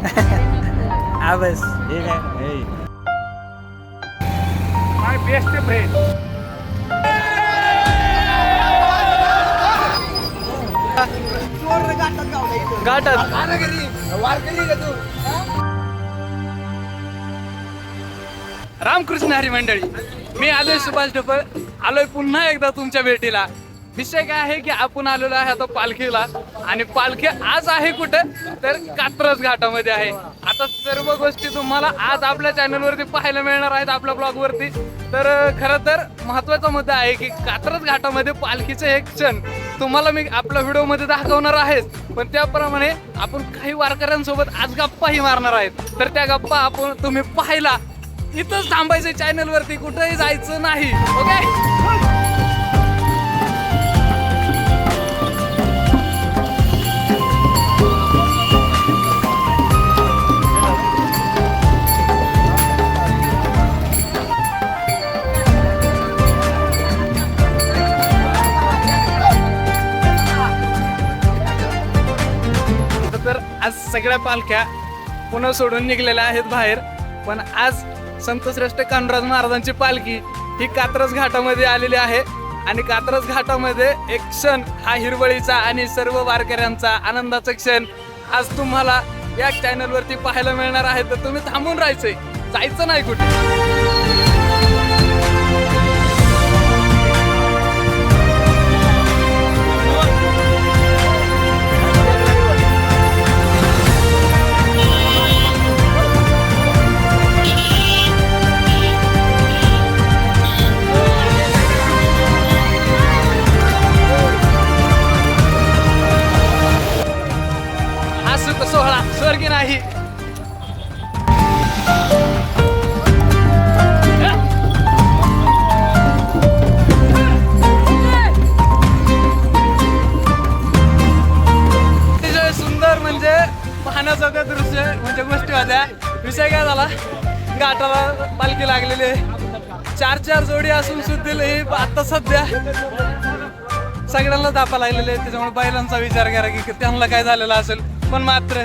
हा बस ठीक आहे माय बेस्ट फ्रेंड. घाटात रामकृष्ण हरी मंडळी, मी आलोय सुभाष ढोपळ, आलोय पुन्हा एकदा तुमच्या भेटीला. विषय काय आहे की आपण आलेलो आहे आता पालखीला, आणि पालखी आज आहे कुठे तर कात्रज घाटामध्ये आहे. आता सर्व गोष्टी तुम्हाला आज आपल्या चॅनलवरती पाहायला मिळणार आहेत, आपल्या ब्लॉगवरती. तर खरं तर महत्वाचा मुद्दा आहे की कात्रज घाटामध्ये पालखीचे एक क्षण तुम्हाला मी आपल्या व्हिडिओमध्ये दाखवणार आहेच, पण त्याप्रमाणे आपण काही वारकऱ्यांसोबत आज गप्पाही मारणार आहेत. तर त्या गप्पा आपण तुम्ही पाहायला इथंच थांबायचं चॅनलवरती, कुठेही जायचं नाही. ओके. तर आज सगळ्या पालख्या पुन्हा सोडून निघलेल्या आहेत बाहेर, पण आज संत श्रेष्ठ कान्होराज महाराजांची पालखी ही कात्रज घाटामध्ये आलेली आहे. आणि कात्रज घाटामध्ये एक क्षण हा हिरवळीचा आणि सर्व वारकऱ्यांचा आनंदाचा क्षण आज तुम्हाला या चॅनलवरती पाहायला मिळणार आहे. तर तुम्ही थांबून राहायचंय, जायचं नाही कुठे. हा सुख सोहळा स्वर्गी नाही. अतिशय सुंदर म्हणजे पाहण्यासारखं दृश्य म्हणजे गोष्टी होत्या. विषय काय झाला, घाटाला पालखी लागलेली आहे, 4 जोडी असून सुद्धा ही आता सध्या सगळ्यांना दापा लागलेले आहेत. त्याच्यामुळे बैलांचा विचार करा की त्यांना काय झालेला असेल. पण मात्र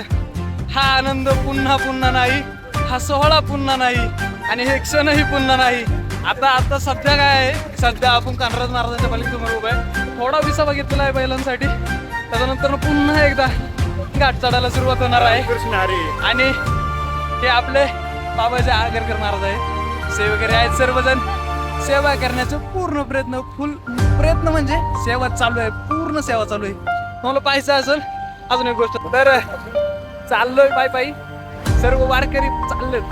हा आनंद पुन्हा नाही, हा सोहळा पुन्हा नाही, आणि हे क्षणही पुन्हा नाही. आता सध्या काय आहे, सध्या आपण कान्होराज महाराजांच्या पालखीसमोर उभा आहे. थोडा विसावा घेतलेला आहे बैलांसाठी, त्याच्यानंतर पुन्हा एकदा घाट चढायला सुरुवात होणार आहे. कृष्ण हरी. आणि हे आपले बाबाजी आगरकर महाराज आहे, सेवेकरी आहेत. सर्वजण सेवा करण्याचा पूर्ण प्रयत्न म्हणजे सेवा चालू आहे, पूर्ण सेवा चालू आहे. तुम्हाला पाहायचं असेल अजून एक गोष्ट, तर चाललोय पायी सर्व वारकरी चाललेत.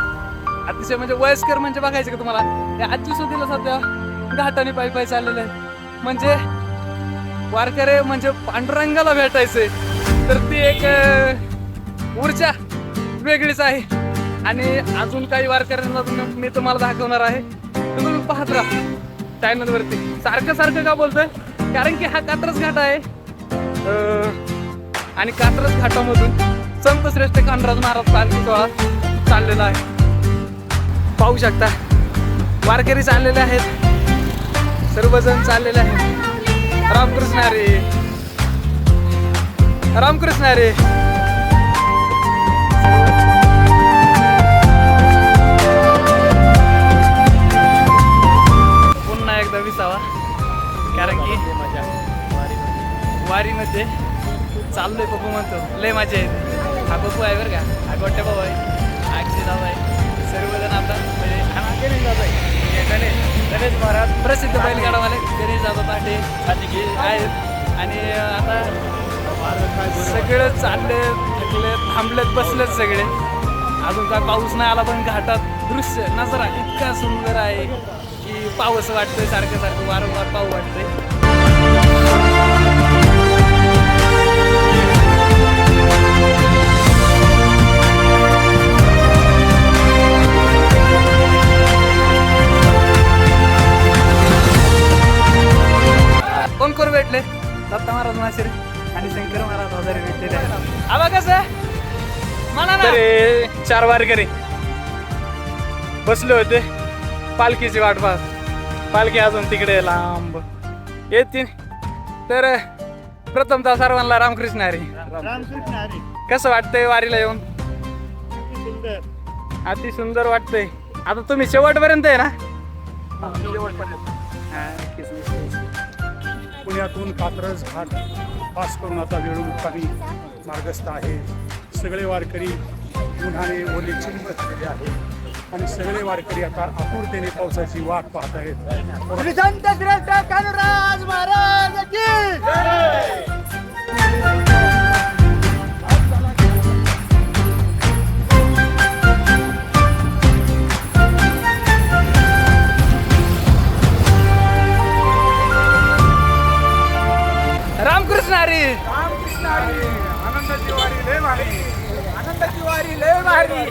अतिशय म्हणजे वयस्कर म्हणजे बघायचं का तुम्हाला, या आजी सुधीला सध्या घाटाने पायी चाललेले आहेत. म्हणजे वारकरी म्हणजे पांडुरंगाला भेटायचंय, तर ती एक ऊर्जा वेगळीच आहे. आणि अजून काही वारकऱ्यांना मी तुम्हाला दाखवणार आहे, तर तुम्ही पाहत राहा चॅनलवरती. सारखं का बोलतोय, कारण की हा कात्रज घाट आहे, आणि कात्रज घाटामधून संत श्रेष्ठ कान्होराज महाराज पालखी सोहळा चाललेला आहे. पाहू शकता वारकरी चाललेले आहेत, सर्वजण चाललेले आहेत. रामकृष्ण हरी, रामकृष्ण हरी. पुन्हा एकदा विसावा, कारण की वारीमध्ये चाललोय. पप्पू म्हणतो लय मजा येते. हा पप्पू आहे बरं का, हा गोट्या भाऊ आहे, आक्षी जाऊ आहे. सर्वजण आता म्हणजे गणेश जात आहे, गणेश महाराज प्रसिद्ध बैलगाडावाले गणेश जाधव पाटे आहेत. आणि आता सगळं चालले, थकले, थांबलेत, बसलेत सगळे. अजून काय पाऊस नाही आला, पण घाटात दृश्य नजरा इतका सुंदर आहे की पाऊस वाटतंय, सारखं वारंवार पाहू वाटतंय. कोण भेटले, दत्ता महाराज माशिरे आणि शंकर महाराज वगैरे भेटलेले आहेत. आबा कसं म्हणा ना. 4 वारकरी बसले होते पालखीची वाट पाहत. पालखी अजून तिकडे लांब येतील. तर प्रथमतः सर्वांना रामकृष्ण हरी. रामकृष्ण हरी. कसं वाटतंय वारीला येऊन? अति सुंदर वाटतंय. आता तुम्ही शेवटपर्यंत आहे ना? पुण्यातून कात्रज घाट पास करून आता वेळोमुक्कामी मार्गस्थ आहे. सगळे वारकरी उन्हाने ओले चिंब झालेले आहेत आणि सगळे वारकरी आता आतुरतेने पावसाची वाट पाहत आहेत. संत श्रेष्ठ कान्होराज महाराज की रामकृष्ण हरी. आनंदाची वारी लय भारी. आनंदाची वारी लय भारी.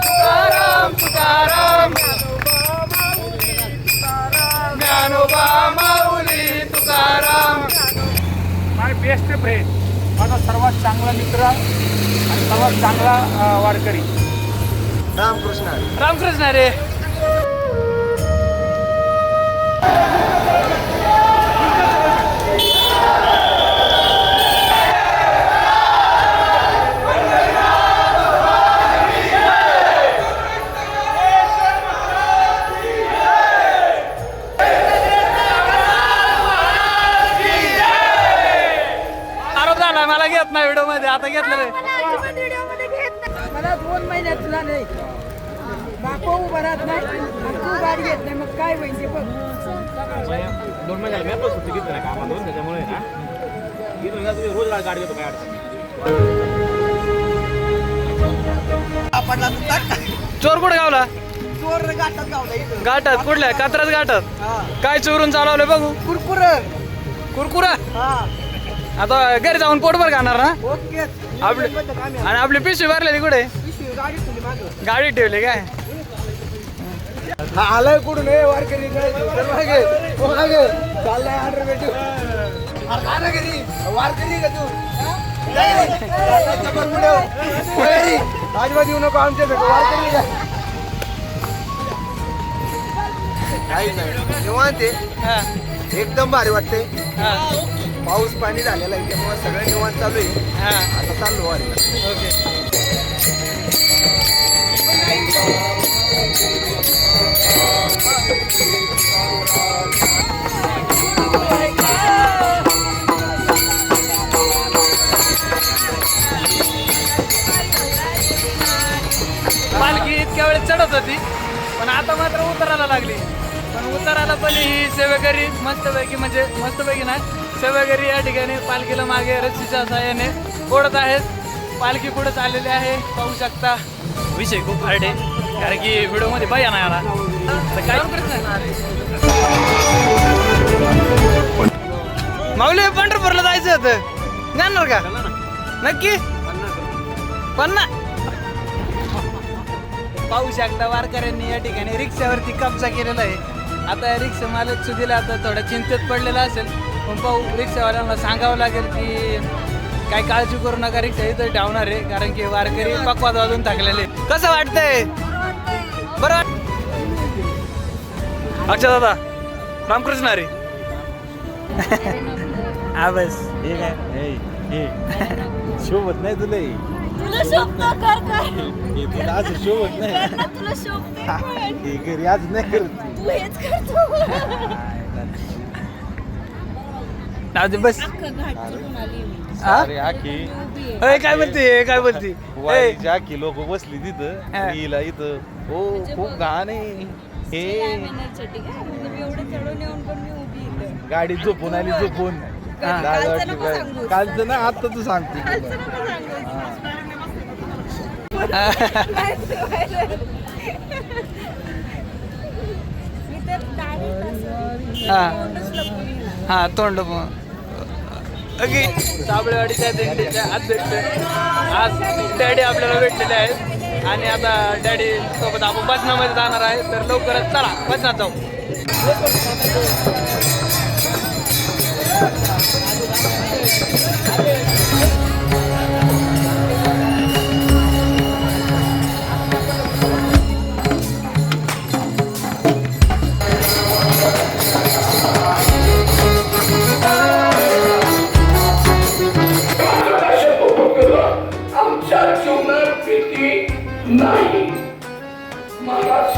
तुकाराम तुकाराम ज्ञानोबा माऊली तुकाराम. माय बेस्ट फ्रेंड, माझा सर्वात चांगला मित्र आणि सर्वात चांगला वारकरी. रामकृष्ण हरी. मला घेत नाही व्हिडिओ मध्ये, आता घेतलं रे. मला 2 महिन्यात तुला नाही बापू उभा राहत नाही आणि तू गाडी घेत नाही, मग काय होईल ते बघ. 2 महिन्याला मी पण सुट्टी घेतली नाही कामातून, त्याच्यामुळे ना इथून तुम्ही रोज गाडी घेतो काय अडचण. चोर कुठे गावला? चोर गाठात गावला इथं. घाटात कुठल्या? कात्रज घाटात. काय चोरून चालवलं बघू? कुरकुरा. आता घरी जाऊन पोटभर खाणार ना? ओके. आपली आणि आपली पिशवी भरलेली कुठे? गाडी ठेवली काय? आलाय कुठून वारकरी चाललाय ऑर्डर भेटू घरी वारकरी का तू आजबाजू येऊ नको आमच्या वारकरी काही नाही निवांत आहे. एकदम भारी वाटते. पाऊस पाणी झालेला आहे त्यामुळे सगळं निवांत चालू आहे. आता चाललो वारीला. ओके. पालखी इतक्या वेळेस चढत होती पण आता मात्र उतरायला लागली. पण उतरायला पण ही सेवेकरी मस्तपैकी म्हणजे मस्तपैकी नाही सेवेकरी या ठिकाणी पालखीला मागे रस्सीच्या सहाय्याने ओढत आहेत. पालखी पुढे चाललेली आहे, पाहू शकता. विषय खूप हार्ड आहे कारण की व्हिडिओ मध्ये भया नाही आला तर काय माऊली. पंढरपूरला जायचं होतं, जाणार का? नक्की 50. पाहू शकता वारकऱ्यांनी या ठिकाणी रिक्षावरती कब्जा केलेला आहे. आता रिक्षा मालक सुधीला आता थोडा चिंतेत पडलेला असेल, पण पाहू रिक्षावाल्यांना सांगावं लागेल की काही काळजी करू नका, रिक्षा इथं ठेवणार आहे कारण की वारकरी पकवाद वाजून टाकलेले. कसं वाटतंय? बरं वाट. अच्छा दादा रामकृष्ण हरी. हा बस हे काय शोभत नाही तुला, तुला शोभतो कर काय हे तुला असं शोभत नाही. तुला शोभते हे घरी आज नाही करत तू हेच करतो. बस. अख्खं घाट चढून आली मी. अरे आखी उभी आहे. अय, काय म्हणते काय म्हणते? वारीची आखी लोक बसली तिथं, हा. हिला इथं हो खूप घाण आहे हे. काय म्हणायचं ठीक आहे, म्हणजे मी एवढं चढून येऊन पण मी उभी इथं. गाडी झोपून आली झोपून. कालचं नको सांगूस. कालचं ना आता तू सांगते. कालचं नको सांगूस. मी तर direct असं हा. तोंडच लपवून येणार. हा तोंड ओके. साबळेवाडीच्या दिंडीच्या अध्यक्ष आज डॅडी आपल्याला भेटलेले आहेत आणि आता डॅडी सोबत आपण भजनामध्ये जाणार आहे, तर लवकरच चला भजनात जाऊ. I'm पुनर्भीती नाही. महाराज